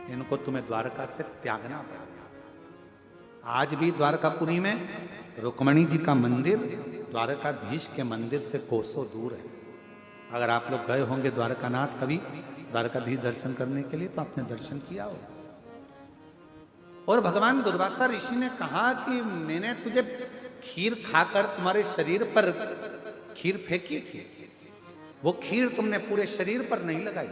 इनको तुम्हें द्वारका से त्यागना पड़ेगा। आज भी द्वारकापुरी में रुक्मणी जी का मंदिर द्वारकाधीश के मंदिर से कोसों दूर है। अगर आप लोग गए होंगे द्वारकानाथ कभी द्वारकाधीश दर्शन करने के लिए तो आपने दर्शन किया हो। और भगवान दुर्वासा ऋषि ने कहा कि मैंने तुझे खीर खाकर तुम्हारे शरीर पर खीर फेंकी थी, वो खीर तुमने पूरे शरीर पर नहीं लगाई।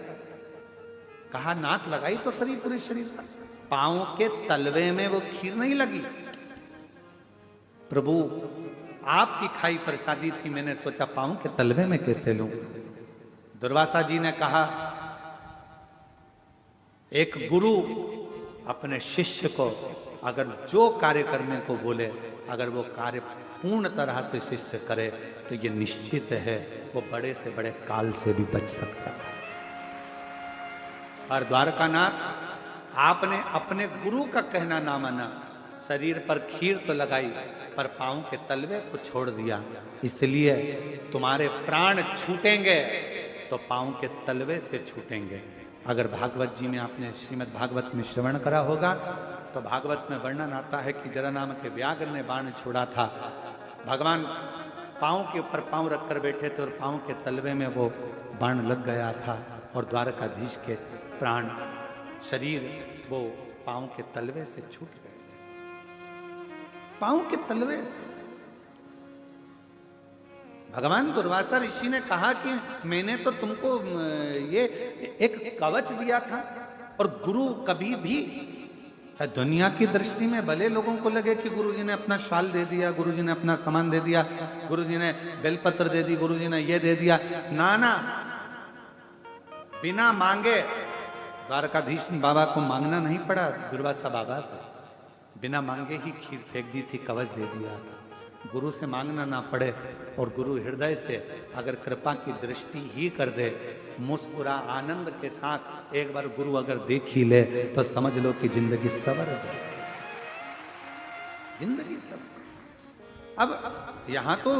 कहा नाथ लगाई तो शरीर पूरे शरीर पर, पांव के तलवे में वो खीर नहीं लगी। प्रभु आपकी खाई प्रसादी थी, मैंने सोचा पांव के तलवे में कैसे लूं। दुर्वासा जी ने कहा एक गुरु अपने शिष्य को अगर जो कार्य करने को बोले, अगर वो कार्य पूर्ण तरह से शिष्य करे तो ये निश्चित है वो बड़े से बड़े काल से भी बच सकता है। और द्वारकानाथ आपने अपने गुरु का कहना ना माना, शरीर पर खीर तो लगाई पर पांव के तलवे को छोड़ दिया, इसलिए तुम्हारे प्राण छूटेंगे तो पांव के तलवे से छूटेंगे। अगर भागवत जी में आपने श्रीमद् भागवत में श्रवण करा होगा तो भागवत में वर्णन आता है कि जरा नाम के व्याघ्र ने बाण छोड़ा था, भगवान पांव के ऊपर पांव रखकर बैठे थे और पांव के तलवे में वो बाण लग गया था और द्वारकाधीश के प्राण शरीर वो पांव के तलवे से छूट गए थे, पांव के तलवे से। भगवान दुर्वासा ऋषि ने कहा कि मैंने तो तुमको ये एक कवच दिया था, और गुरु कभी भी दुनिया की दृष्टि में भले लोगों को लगे कि गुरुजी ने अपना शाल दे दिया, गुरुजी ने अपना सामान दे दिया, गुरुजी ने बेलपत्र दे दी, गुरुजी ने ये दे दिया, ना ना, बिना मांगे द्वारकाधीश बाबा को मांगना नहीं पड़ा दुर्वासा बाबा से, बिना मांगे ही खीर फेंक दी थी, कवच दे दिया था। गुरु से मांगना ना पड़े और गुरु हृदय से अगर कृपा की दृष्टि ही कर दे, मुस्कुरा आनंद के साथ एक बार गुरु अगर देख ही ले तो समझ लो कि जिंदगी सवर जाए, जिंदगी सवर। अब यहां तो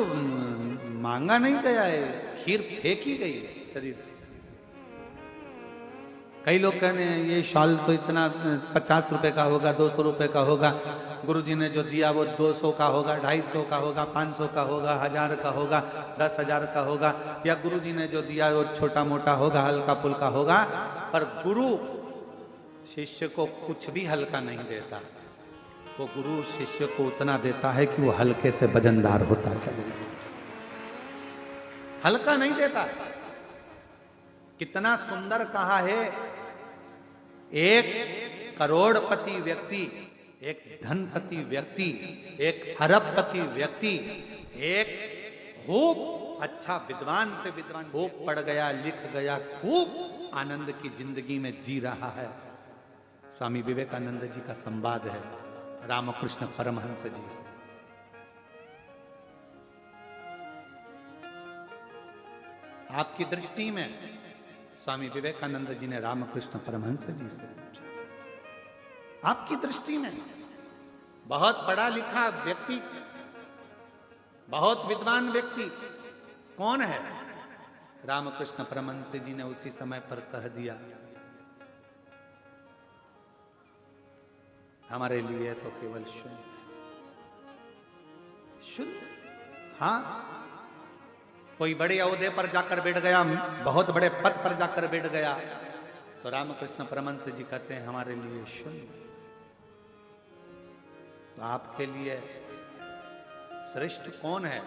मांगा नहीं गया है, खीर फेंकी गई है शरीर। कई लोग कहने ये शॉल तो इतना 50 रुपए का होगा, 200 रुपए का होगा, गुरुजी ने जो दिया वो 200 का होगा, 250 का होगा, 500 का होगा, 1000 का होगा, 10,000 का होगा, या गुरुजी ने जो दिया वो छोटा मोटा होगा, हल्का फुल्का होगा। पर गुरु शिष्य को कुछ भी हल्का नहीं देता, वो गुरु शिष्य को उतना देता है कि वो हल्के से वजनदार होता चले, हल्का नहीं देता। कितना सुंदर कहा है, एक करोड़पति व्यक्ति, एक धनपति व्यक्ति, एक अरबपति व्यक्ति, एक खूब अच्छा विद्वान से विद्वान खूब पढ़ गया, लिख गया, खूब आनंद की जिंदगी में जी रहा है। स्वामी विवेकानंद जी का संवाद है रामकृष्ण परमहंस जी से। आपकी दृष्टि में स्वामी विवेकानंद जी ने रामकृष्ण परमहंस जी से पूछा, आपकी दृष्टि में बहुत पढ़ा लिखा व्यक्ति, बहुत विद्वान व्यक्ति कौन है? रामकृष्ण परमहंस जी ने उसी समय पर कह दिया, हमारे लिए तो केवल शून्य, शून्य। हाँ, कोई बड़े ओहदे पर जाकर बैठ गया, बहुत बड़े पद पर जाकर बैठ गया, तो रामकृष्ण परमहंस जी कहते हैं हमारे लिए शून्य। तो आपके लिए श्रेष्ठ कौन है?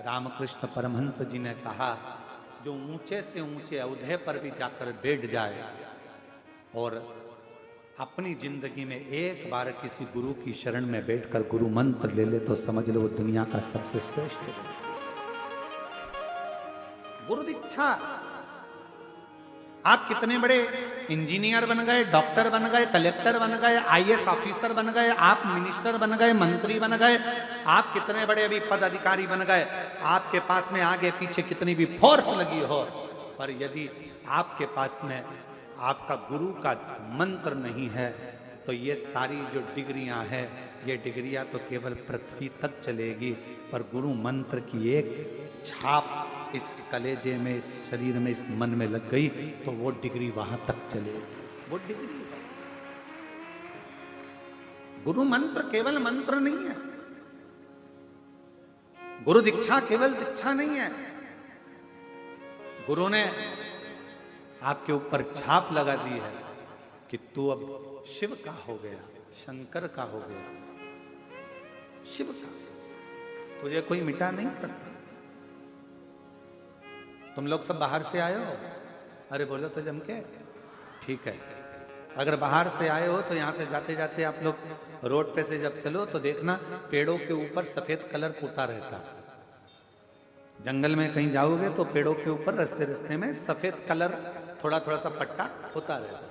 रामकृष्ण परमहंस जी ने कहा, जो ऊंचे से ऊंचे ओहदे पर भी जाकर बैठ जाए और अपनी जिंदगी में एक बार किसी गुरु की शरण में बैठकर गुरु मंत्र ले ले तो समझ लो वो दुनिया का सबसे श्रेष्ठ है। गुरु दीक्षा, आप कितने बड़े इंजीनियर बन गए, डॉक्टर बन गए, कलेक्टर बन गए, आईएएस ऑफिसर बन गए, आप मिनिस्टर बन गए, मंत्री बन गए, आप कितने बड़े अभी पद अधिकारी बन गए, आपके पास में आगे पीछे कितनी भी फोर्स लगी हो, पर यदि आपके पास में आपका गुरु का मंत्र नहीं है तो ये सारी जो डिग्रियां हैं, ये डिग्रियां तो केवल पृथ्वी तक चलेगी, पर गुरु मंत्र की एक छाप इस कलेजे में, इस शरीर में, इस मन में लग गई तो वो डिग्री वहां तक चलेगी। वो डिग्री गुरु मंत्र केवल मंत्र नहीं है, गुरु दीक्षा केवल दीक्षा नहीं है। गुरु ने आपके ऊपर छाप लगा दी है कि तू अब शिव का हो गया, शंकर का हो गया, शिव का। तुझे कोई मिटा नहीं सकता। तुम लोग सब बाहर से आए हो? अरे बोलो तो जम के। ठीक है, अगर बाहर से आए हो तो यहां से जाते जाते आप लोग रोड पे से जब चलो तो देखना पेड़ों के ऊपर सफेद कलर पुता रहता है। जंगल में कहीं जाओगे तो पेड़ों के ऊपर रास्ते रास्ते में सफेद कलर थोड़ा थोड़ा सा पट्टा होता रहता है।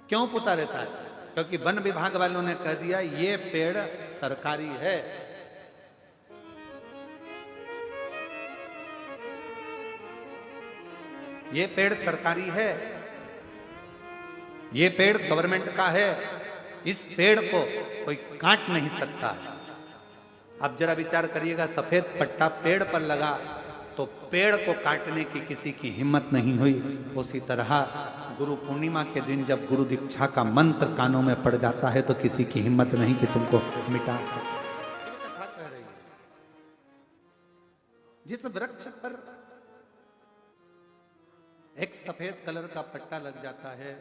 क्यों पुता रहता है? क्योंकि वन विभाग वालों ने कह दिया ये पेड़ सरकारी है। ये पेड़ सरकारी है, ये पेड़ गवर्नमेंट का है, इस पेड़ को कोई काट नहीं सकता। अब जरा विचार करिएगा, सफेद पट्टा पेड़ पर लगा तो पेड़ को काटने की किसी की हिम्मत नहीं हुई। उसी तरह गुरु पूर्णिमा के दिन जब गुरु दीक्षा का मंत्र कानों में पड़ जाता है तो किसी की हिम्मत नहीं कि तुमको मिटा सके। जिस वृक्ष पर एक सफेद कलर का पट्टा लग जाता है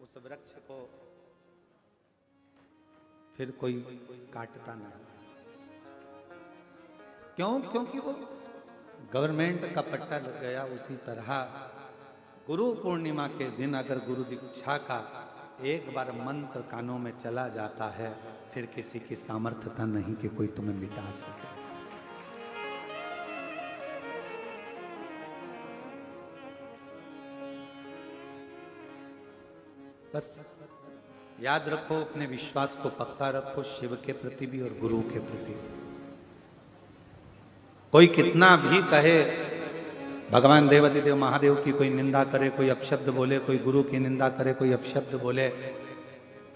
उस वृक्ष को फिर कोई काटता नहीं। क्यों? क्योंकि वो गवर्नमेंट का पट्टा लग गया। उसी तरह गुरु पूर्णिमा के दिन अगर गुरु दीक्षा का एक बार मंत्र कानों में चला जाता है फिर किसी की सामर्थ्यता नहीं कि कोई तुम्हें मिटा सके। बस याद रखो, अपने विश्वास को पक्का रखो, शिव के प्रति भी और गुरु के प्रति भी। कोई कितना भी कहे, भगवान देवादिदेव महादेव की कोई निंदा करे, कोई अपशब्द बोले, कोई गुरु की निंदा करे, कोई अपशब्द बोले,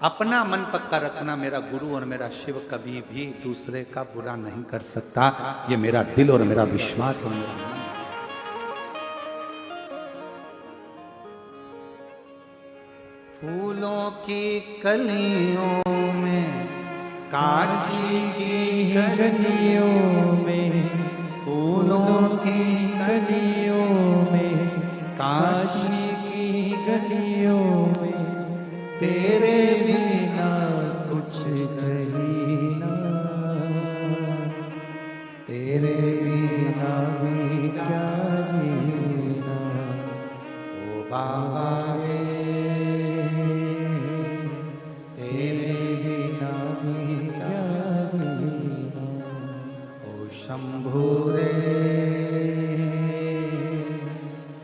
अपना मन पक्का रखना, मेरा गुरु और मेरा शिव कभी भी दूसरे का बुरा नहीं कर सकता। ये मेरा दिल और मेरा विश्वास और मेरा मन। फूलों की कलियों में, काशी की गलियों में, फूलों की गलियों में, काशी की गलियों में, तेरे बिना कुछ कहीं ना, तेरे बिना भी क्या जीना। ओ बाबा रे, तेरे बिना भी क्या जीना। ओ शंभू रे,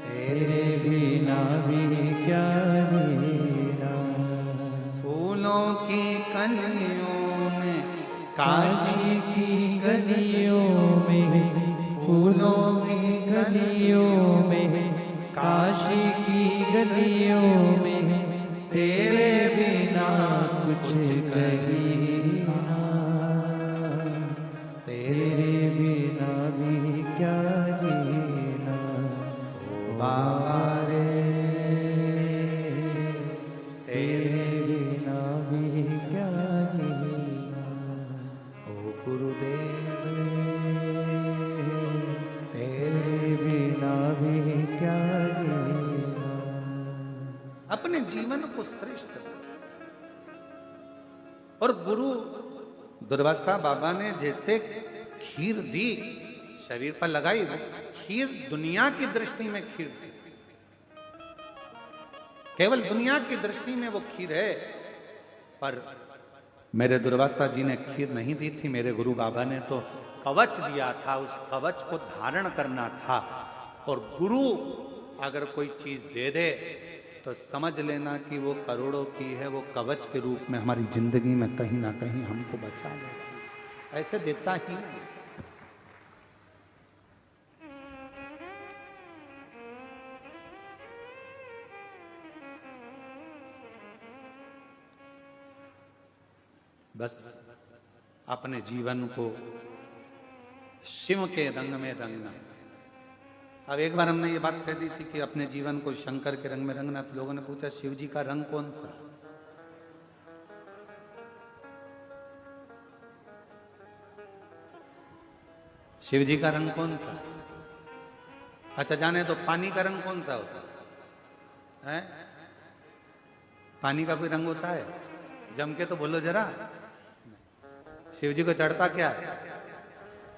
तेरे बिना भी क्या जीना। फूलों की कलियों में, काशी की गलियों में, फूलों की गलियों में, काशी की गलियों में, तेरे बिना कुछ कहीं ना, तेरे बिना भी क्या जीना। ओ बाबा रे, तेरे बिना भी क्या जीना। ओ गुरुदेव रे, तेरे बिना भी क्या जीना। अपने जीवन को श्रेष्ठ और गुरु दुर्वासा बाबा ने जैसे खीर दी, शरीर पर लगाई, वो खीर दुनिया की दृष्टि में खीर थी, केवल दुनिया की दृष्टि में वो खीर है। पर मेरे दुर्वासा जी ने खीर नहीं दी थी, मेरे गुरु बाबा ने तो कवच दिया था, उस कवच को धारण करना था। और गुरु अगर कोई चीज दे दे तो समझ लेना कि वो करोड़ों की है, वो कवच के रूप में हमारी जिंदगी में कहीं ना कहीं हमको बचा ले, ऐसे देता ही नहीं। बस अपने जीवन को शिव के रंग में रंगना। अब एक बार हमने ये बात कह दी थी कि अपने जीवन को शंकर के रंग में रंगना, तो लोगों ने पूछा शिव जी का रंग कौन सा? शिव जी का रंग कौन सा? अच्छा जाने तो पानी का रंग कौन सा होता है? पानी का कोई रंग होता है? जम के तो बोलो जरा। शिव जी को चढ़ता क्या है?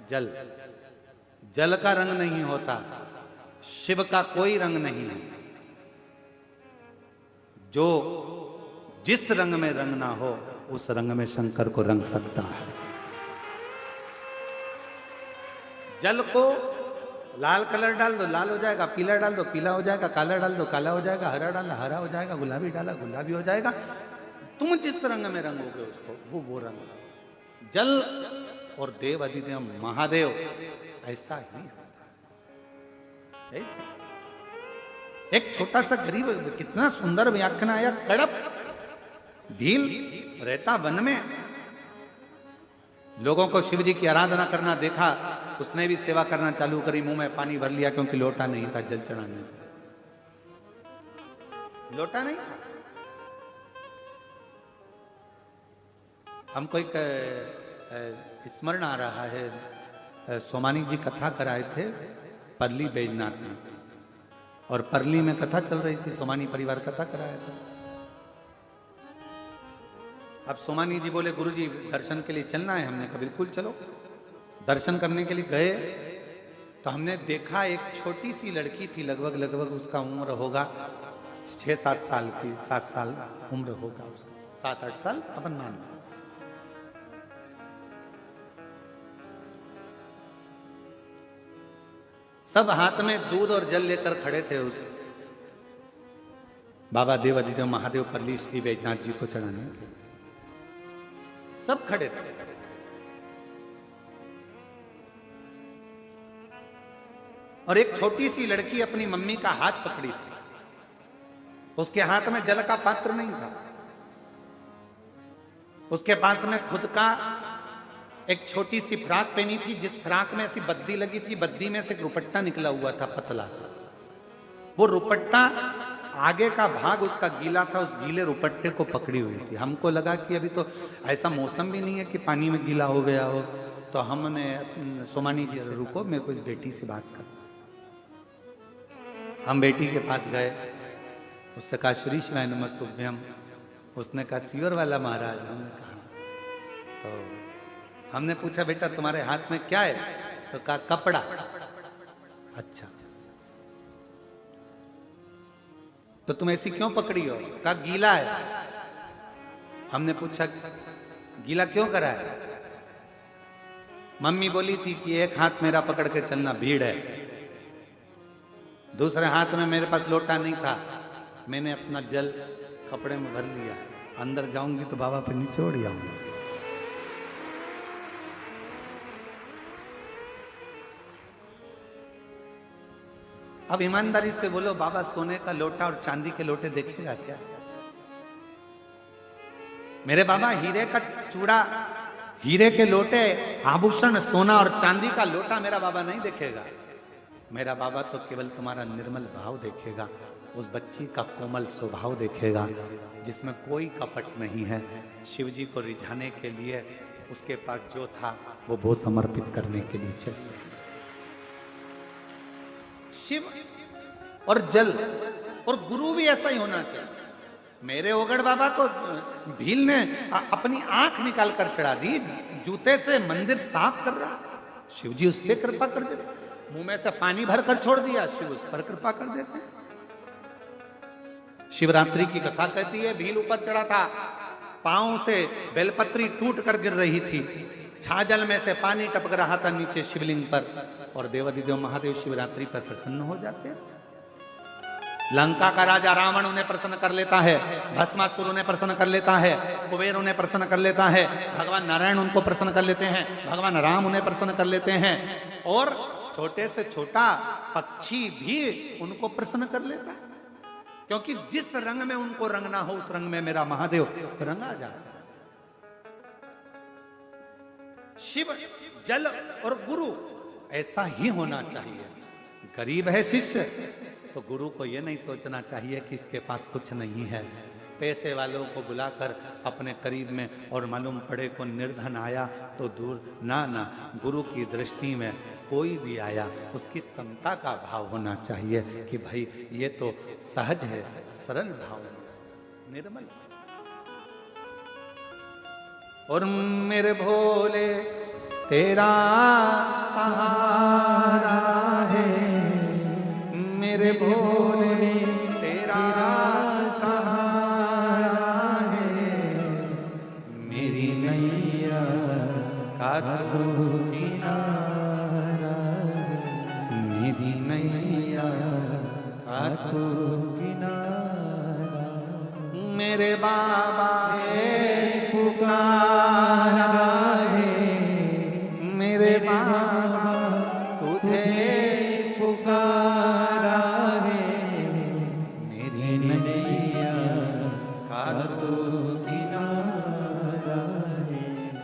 जल। जल का रंग नहीं होता, शिव का कोई रंग नहीं है। जो जिस रंग में रंग ना हो उस रंग में शंकर को रंग सकता है। जल को लाल कलर डाल दो लाल हो जाएगा, पीला डाल दो पीला हो जाएगा, काला डाल दो काला हो जाएगा, हरा डाला हरा हो जाएगा, गुलाबी डाला गुलाबी हो जाएगा। तुम जिस रंग में रंगोगे उसको वो रंग। जल और देव अधिदेव महादेव ऐसा ही होता है। एक छोटा सा गरीब, कितना सुंदर व्याख्यान आया। कड़प भील रहता वन में, लोगों को शिव जी की आराधना करना देखा, उसने भी सेवा करना चालू करी। मुंह में पानी भर लिया क्योंकि लोटा नहीं था जल चढ़ाने, लोटा नहीं। हमको एक स्मरण आ रहा है, सोमानी जी कथा कराए थे परली बैजनाथ में, और परली में कथा चल रही थी, सोमानी परिवार कथा कराया था। अब सोमानी जी बोले गुरुजी दर्शन के लिए चलना है। हमने कहा बिल्कुल चलो। दर्शन करने के लिए गए तो हमने देखा एक छोटी सी लड़की थी, लगभग उसका उम्र होगा 6-7 साल की, 7 साल उम्र होगा उसका, 7-8 साल अपन मान। सब हाथ में दूध और जल लेकर खड़े थे उस बाबा देव अधिदेव महादेव परली श्री बैजनाथ जी को चढ़ाने। सब खड़े थे। और एक छोटी सी लड़की अपनी मम्मी का हाथ पकड़ी थी। उसके हाथ में जल का पात्र नहीं था, उसके पास में खुद का एक छोटी सी फ्राक पहनी थी, जिस फ्राक में ऐसी बद्दी लगी थी, बद्दी में से एक रुपट्टा निकला हुआ था पतला सा। वो रुपट्टा आगे का भाग उसका गीला था, उस गीले रुपट्टे को पकड़ी हुई थी। हमको लगा कि अभी तो ऐसा मौसम भी नहीं है कि पानी में गीला हो गया हो, तो हमने सोमानी जी से रुको, मेरे को इस बेटी से बात कर। हम बेटी के पास गए, उससे कहा श्री शिवाय नमस्तुभ्यम। उसने कहा सीवर वाला महाराज। हमने कहा तो हमने पूछा बेटा तुम्हारे हाथ में क्या है? तो कहा कपड़ा। अच्छा तो तुम ऐसी क्यों पकड़ी हो? कहा गीला है। हमने पूछा गीला क्यों करा है? मम्मी बोली थी कि एक हाथ मेरा पकड़ के चलना भीड़ है, दूसरे हाथ में मेरे पास लोटा नहीं था, मैंने अपना जल कपड़े में भर लिया, अंदर जाऊंगी तो बाबा पे निचोड़ जाऊंगी। अब ईमानदारी से बोलो, बाबा सोने का लोटा और चांदी के लोटे देखेगा क्या? मेरे बाबा हीरे का चूड़ा, हीरे के लोटे, आभूषण, सोना और चांदी का लोटा मेरा बाबा नहीं देखेगा। मेरा बाबा तो केवल तुम्हारा निर्मल भाव देखेगा, उस बच्ची का कोमल स्वभाव देखेगा जिसमें कोई कपट नहीं है। शिव जी को रिझाने के लिए उसके पास जो था वो समर्पित करने के लिए चले। शिव और जल और गुरु भी ऐसा ही होना चाहिए। मेरे ओगड़ बाबा को भील ने अपनी आंख निकाल कर चढ़ा दी, जूते से मंदिर साफ कर रहा, शिव जी उस पर कृपा कर देते। मुंह में से पानी भर कर छोड़ दिया, शिव उस पर कृपा कर देते। शिवरात्रि की कथा कहती है भील ऊपर चढ़ा था, पांव से बेलपत्री टूट कर गिर रही थी, छाजल में से पानी टपक रहा था नीचे शिवलिंग पर, और देवाधिदेव महादेव शिवरात्रि पर प्रसन्न हो जाते हैं। लंका का राजा रावण उन्हें प्रसन्न कर लेता है, भस्मासुर उन्हें प्रसन्न कर लेता है, कुबेर उन्हें प्रसन्न कर लेता है, भगवान नारायण उनको प्रसन्न कर लेते हैं, भगवान राम उन्हें प्रसन्न कर लेते हैं, और छोटे से छोटा पक्षी भी उनको प्रसन्न कर लेता है, क्योंकि जिस रंग में उनको रंगना हो उस रंग में मेरा महादेव रंगा जाता है। शिव, जल और गुरु ऐसा ही होना चाहिए। गरीब है शिष्य तो गुरु को यह नहीं सोचना चाहिए कि इसके पास कुछ नहीं है। पैसे वालों को बुलाकर अपने करीब में, और मालूम पड़े को निर्धन आया तो दूर ना, गुरु की दृष्टि में कोई भी आया उसकी समता का भाव होना चाहिए कि भाई ये तो सहज है, सरल भाव है, निर्मल। और मेरे भोले तेरा सहारा है, मेरे भोले तेरा सहारा है, मेरी नैया का तू किनारा, मेरी नैया का तू किनारा, मेरे बाबा है पुकारा है, मेरे बाबा तुझे पुकारा है, मेरी नैया का तू किनारा है,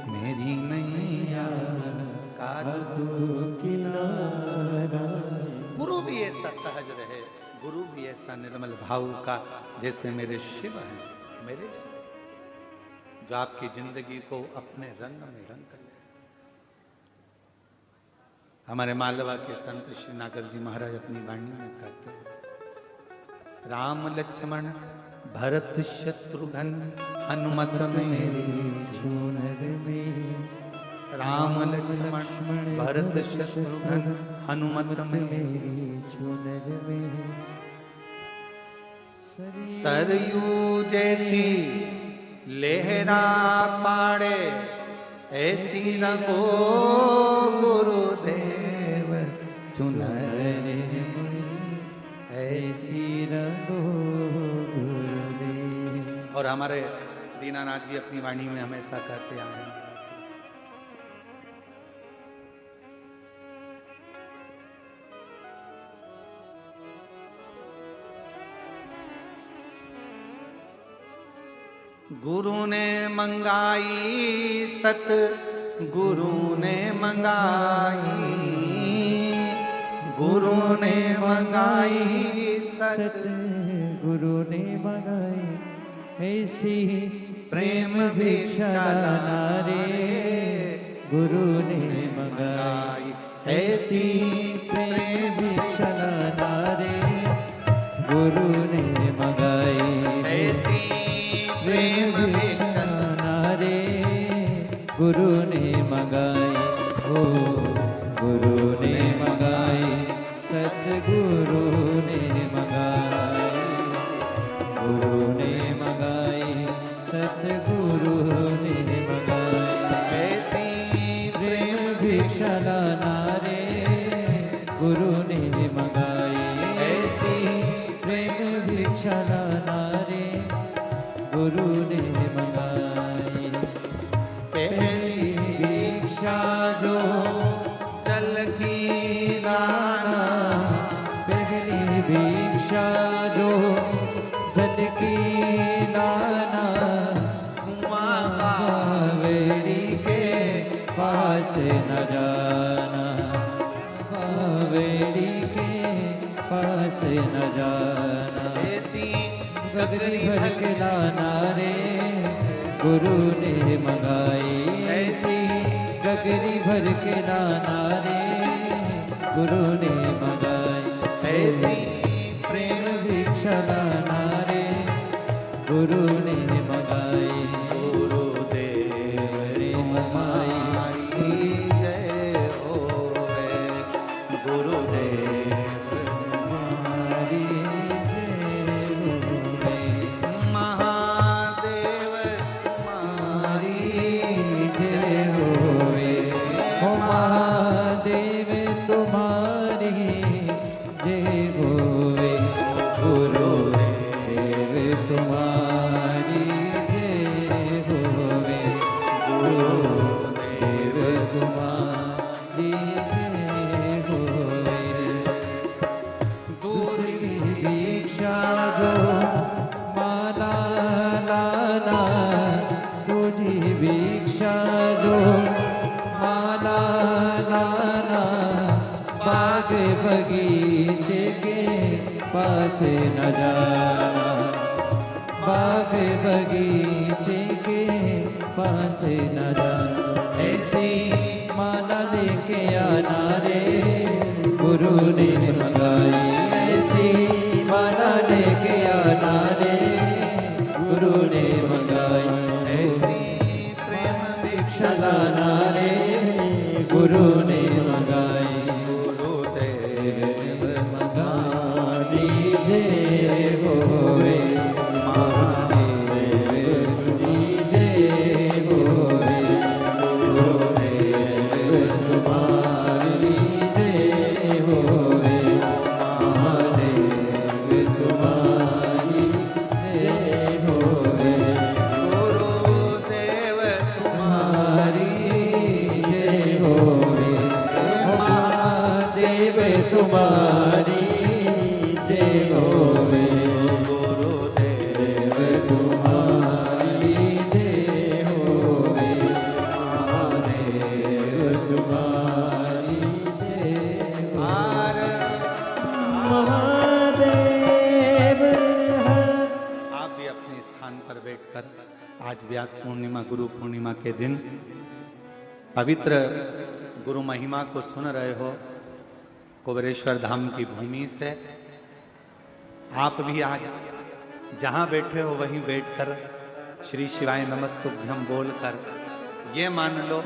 मेरी नैया का तू किनारा। गुरु भी ऐसा सहज रहे, गुरु भी ऐसा निर्मल भाव का जैसे मेरे शिव हैं, मेरे शिव जो आपकी जिंदगी को अपने रंग में रंग कर। हमारे मालवा के संत श्री नागर जी महाराज अपनी वाणी में कहते हैं, राम लक्ष्मण भरत शत्रुघ्न हनुमत मेरी चूनर में, राम लक्ष्मण भरत शत्रुघ्न हनुमत मेरी चूनर में, सरयू जैसी लहरा पाड़े ऐसी रंगो गुरुदेव चुनर ऐसी रंगो गुरुदेव। और हमारे दीनानाथ जी अपनी वाणी में हमेशा कहते आए हैं, गुरु ने मंगाई सत गुरु ने मंगाई, गुरु ने मंगाई सत गुरु ने मंगाई, ऐसी प्रेम भिक्षा रे गुरु ने मंगाई, ऐसी प्रेम भिक्षा रे गुरु ने मंगाई, ऐसी प्रेम भिक्षा रे गुरु ने मंगाई, ओ गुरु ने मंगाई, सतगुरु ने मंगाई, गुरु ने मंगाई, सतगुरु ने मंगाई, ऐसी प्रेम भिक्षा रे गुरु ने मंगाई, ऐसी प्रेम भिक्षा रे गुरु ने मंगाई। पहली भिक्षा जो जल की लाना, पहली भिक्षा जो जल की लाना, कावेरी के पास न जाना, कावेरी के पास न जाना, ऐसी गगरी भर के लाना रे गुरु ने मंगाई, ऐसी गगरी भर के लाना रे गुरु ने मंगाई, ऐसी प्रेम भिक्षा लाना रे गुरु ने मंगाई, गुरुदेव रे मंगाई जय होवे, गुरुदेव हमारी जय होवे, महादेव तुम्हारी जय होवे, ओ महादेव तुम्हारी जय होवे, गुरुदेव तुम्हारी जय होवे, गुरुदेव तुम्हारी जय होवे। दूसरी भिक्षा जो माला लाना, दूसरी भिक्षा जो माला लाना, बाग बगीचे के पास न जाना, बाग बगीचे के पास न जाना, ऐसी माला लेके आ आना रे, गुरु ने मंगाई ऐसी माला लेके आना रे, गुरु ने मंगाई ऐसी प्रेम भिक्षा लाना रे, गुरु ने मंगाई। गुरुदेव मंगा लीजिए होवे महादेव लीजिए होवे, गुरुदेव तुम्हारी लीजिए होवे महादेव तुम्हारी जय होवे, गुरुदेव तुम्हारी जय होवे महादेव तुम्हारी जय होवे, गुरुदेव तुम्हारी जय होवे महादेव तुम्हारी जय महादेव। आप भी अपने स्थान पर बैठकर आज व्यास पूर्णिमा गुरु पूर्णिमा के दिन पवित्र गुरु महिमा को सुन रहे हो कुबेरेश्वर धाम की भूमि से। आप भी आज जहां बैठे हो वहीं बैठकर श्री शिवाय नमस्तुभ्यं बोलकर ये मान लो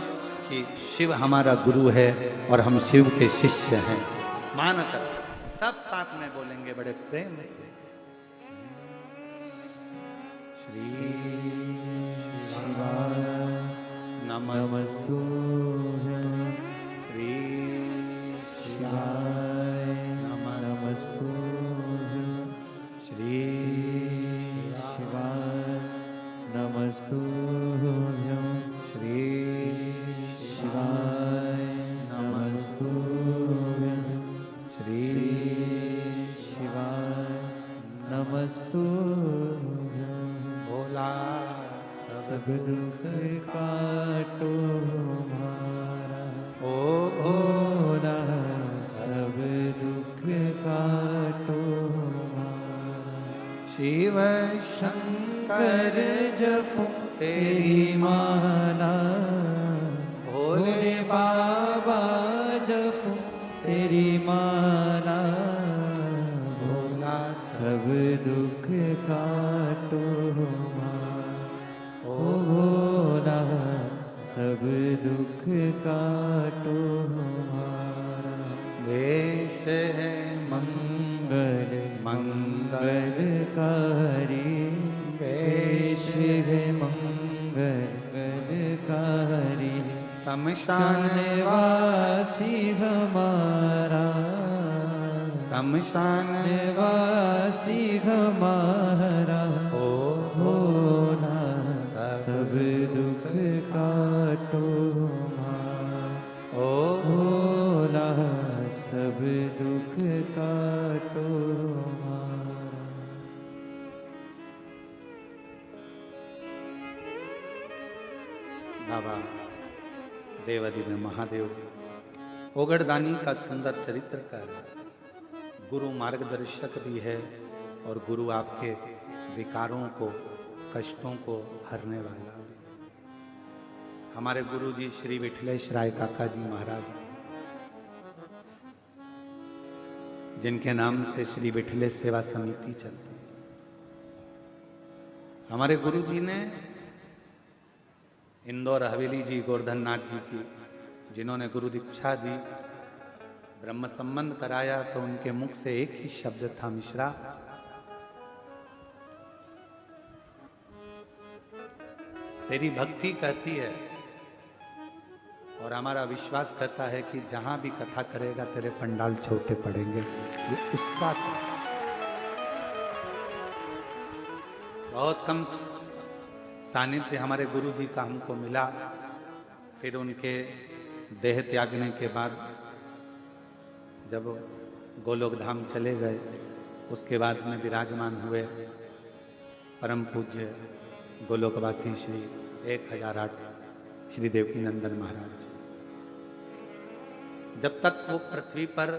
कि शिव हमारा गुरु है और हम शिव के शिष्य हैं, मानकर सब साथ में बोलेंगे बड़े प्रेम से। श्री शिवाय नमस्तुभ्यं, श्री शिवाय नमस्तुभ्यं, श्री शिवाय नमस्तुभ्यं, श्री शिवाय नमस्तुभ्यं, श्री शिवाय नमस्तुभ्यं। भोला सब दुख काटो हमारा ओ भोला, सब दुख काटो हमारा। शिव शंकर जपो तेरी माला, भोले बाबा जपो तेरी माला, भोला सब दुख काटो हमारा ओ भोला, सब दुख काटो हमारा। देश है मंगल मंगलकारी, वेश है मंगलकारी, शमशान वासी हमारा, शमशान वासी हमारा ओ भोला, सब दुख काटो हमारा ओ भोला, सब दुख काटो हमारा। बाबा देवादिदेव महादेव ओगड़दानी का सुंदर चरित्र का गुरु मार्गदर्शक भी है और गुरु आपके विकारों को कष्टों को हरने वाला। हमारे गुरु जी श्री विठलेश राय काका जी महाराज, जिनके नाम से श्री विठलेश सेवा समिति चलती है। हमारे गुरु जी ने इंदौर हवेली जी गोवर्धन नाथ जी की, जिन्होंने गुरु दीक्षा दी, ब्रह्म संबंध कराया, तो उनके मुख से एक ही शब्द था मिश्रा। तेरी भक्ति कहती है और हमारा विश्वास कहता है कि जहां भी कथा करेगा तेरे पंडाल छोटे पड़ेंगे। ये उसका था। बहुत कम सानिध्य हमारे गुरु जी का हमको मिला। फिर उनके देह त्यागने के बाद जब गोलोक धाम चले गए, उसके बाद में विराजमान हुए परम पूज्य गोलोकवासी श्री 1008 श्री देवकी नंदन महाराज जी। जब तक वो पृथ्वी पर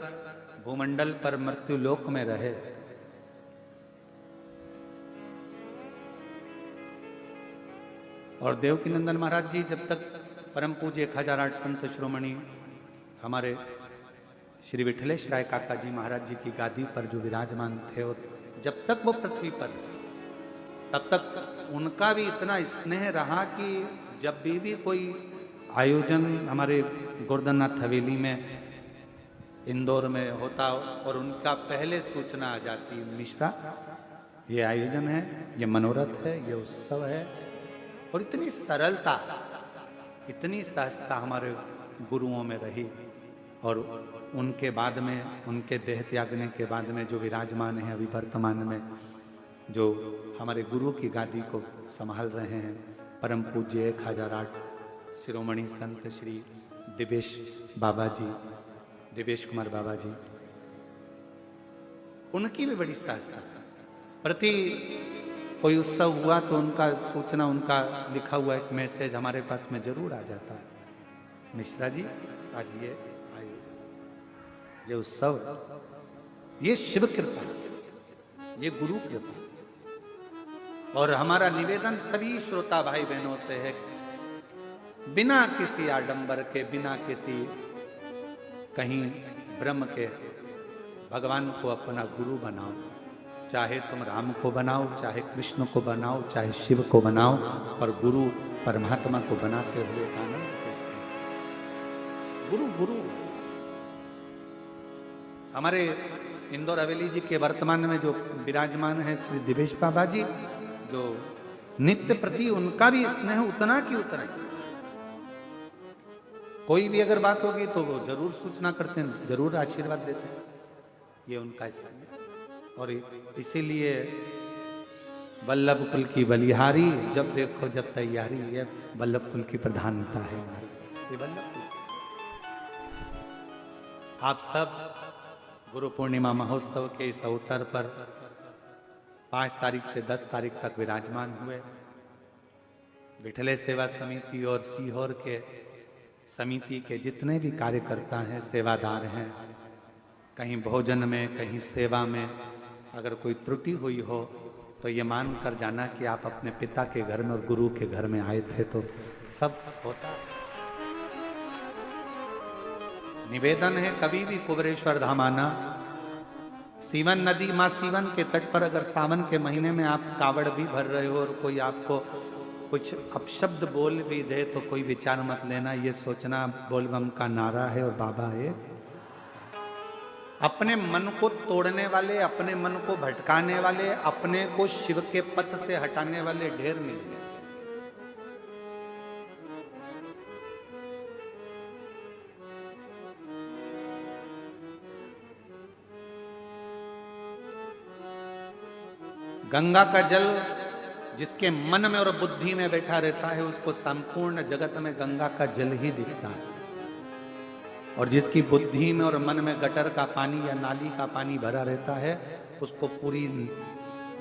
भूमंडल पर मृत्यु लोक में रहे, और देवकी नंदन महाराज जी जब तक परम पूज्य 1008 संत श्रोमणी हमारे श्री विठलेश राय काका जी महाराज जी की गादी पर जो विराजमान थे, और जब तक वो पृथ्वी पर तब तक उनका भी इतना स्नेह रहा कि जब भी कोई आयोजन हमारे गोवर्धननाथ हवेली में इंदौर में होता और उनका पहले सूचना आ जाती, मिश्रा ये आयोजन है, ये मनोरथ है, ये उत्सव है। और इतनी सरलता, इतनी सहजता हमारे गुरुओं में रही। और उनके बाद में, उनके देह त्यागने के बाद में जो विराजमान है अभी वर्तमान में, जो हमारे गुरु की गादी को संभाल रहे हैं, परम पूज्य 1008 शिरोमणि संत श्री दिवेश बाबा जी, दिवेश कुमार बाबा जी, उनकी भी बड़ी सहजता। प्रति कोई उत्सव हुआ तो उनका सूचना, उनका लिखा हुआ एक मैसेज हमारे पास में जरूर आ जाता है, मिश्रा जी आज ये आयोजन, ये उत्सव, ये शिव कृपा, ये गुरु कृपा। और हमारा निवेदन सभी श्रोता भाई बहनों से है, बिना किसी आडंबर के, बिना किसी कहीं भ्रम के भगवान को अपना गुरु बनाओ। चाहे तुम राम को बनाओ, चाहे कृष्ण को बनाओ, चाहे शिव को बनाओ, पर गुरु परमात्मा को बनाते हुए आनंद कैसे। गुरु गुरु हमारे इंदौर हवेली जी के वर्तमान में जो विराजमान है श्री दिवेश बाबा जी, जो नित्य प्रति उनका भी स्नेह उतना की उतना ही। कोई भी अगर बात होगी तो वो जरूर सूचना करते हैं, जरूर आशीर्वाद देते हैं, ये उनका स्नेह। और इसीलिए वल्लभ कुल की बलिहारी, जब देखो जब तैयारी, ये वल्लभ कुल की प्रधानता है हमारी, ये वल्लभ कुल। आप सब गुरु पूर्णिमा महोत्सव के इस अवसर पर 5 तारीख से 10 तारीख तक विराजमान हुए। विठले सेवा समिति और सीहोर के समिति के जितने भी कार्यकर्ता हैं, सेवादार हैं, कहीं भोजन में, कहीं सेवा में अगर कोई त्रुटि हुई हो तो ये मान कर जाना कि आप अपने पिता के घर में और गुरु के घर में आए थे, तो सब होता। निवेदन है, कभी भी कुबरेश्वर धाम आना, सीवन नदी, माँ सीवन के तट पर अगर सावन के महीने में आप कावड़ भी भर रहे हो और कोई आपको कुछ अपशब्द बोल भी दे तो कोई विचार मत लेना, ये सोचना बोलबम का नारा है और बाबा है। अपने मन को तोड़ने वाले, अपने मन को भटकाने वाले, अपने को शिव के पथ से हटाने वाले ढेर मिले। गंगा का जल जिसके मन में और बुद्धि में बैठा रहता है, उसको संपूर्ण जगत में गंगा का जल ही दिखता है। और जिसकी बुद्धि में और मन में गटर का पानी या नाली का पानी भरा रहता है, उसको पूरी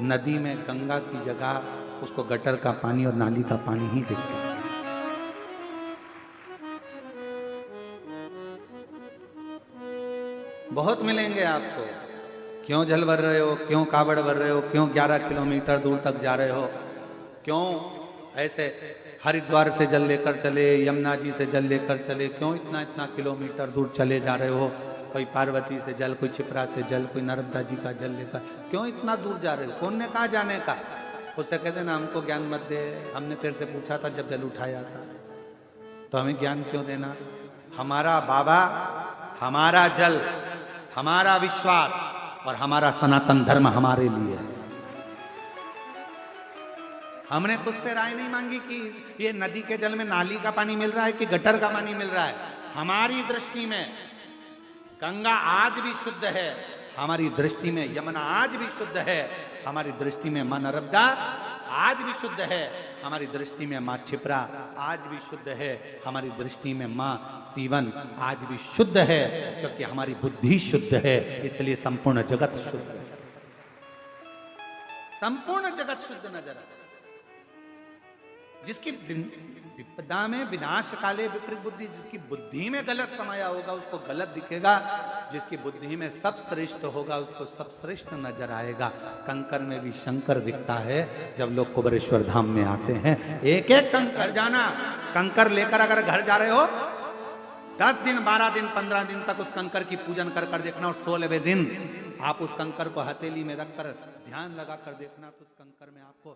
नदी में गंगा की जगह उसको गटर का पानी और नाली का पानी ही दिखता है। बहुत मिलेंगे आपको, क्यों जल भर रहे हो, क्यों कावड़ भर रहे हो, क्यों 11 किलोमीटर दूर तक जा रहे हो, क्यों ऐसे हरिद्वार से जल लेकर चले, यमुना जी से जल लेकर चले, क्यों इतना इतना किलोमीटर दूर चले जा रहे हो, कोई पार्वती से जल, कोई छिपरा से जल, कोई नर्मदा जी का जल लेकर, क्यों इतना दूर जा रहे हो, कौन ने कहा जाने का। उससे कहते ना हमको ज्ञान मत दे, हमने तेरे से पूछा था जब जल उठाया था, तो हमें ज्ञान क्यों देना। हमारा बाबा, हमारा जल, हमारा विश्वास और हमारा सनातन धर्म हमारे लिए है। हमने खुद से राय नहीं मांगी कि ये नदी के जल में नाली का पानी मिल रहा है कि गटर का पानी मिल रहा है। हमारी दृष्टि में गंगा आज भी शुद्ध है, हमारी दृष्टि में यमुना आज भी शुद्ध है, हमारी दृष्टि में मां नर्मदा आज भी शुद्ध है, हमारी दृष्टि में मां छिपरा आज भी शुद्ध है, हमारी दृष्टि में मां सीवन आज भी शुद्ध है, क्योंकि हमारी बुद्धि शुद्ध है, इसलिए संपूर्ण जगत शुद्ध है। संपूर्ण जगत शुद्ध नजर आता है। जिसकी विपदा में विनाश काले विपरीत बुद्धि, जिसकी बुद्धि में गलत समाया होगा उसको गलत दिखेगा, जिसकी बुद्धि में सब श्रेष्ठ होगा उसको सब श्रेष्ठ नजर आएगा। कंकर में भी शंकर दिखता है जब लोग कुबरेश्वर धाम में आते हैं। एक एक कंकर जाना, कंकर लेकर अगर घर जा रहे हो 10 दिन 12 दिन 15 दिन तक उस कंकर की पूजन कर कर देखना, और 16वें दिन आप उस कंकर को हथेली में रखकर ध्यान लगा कर देखना, तो उस कंकर में आपको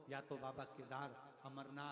या तो बाबा केदार, अमरनाथ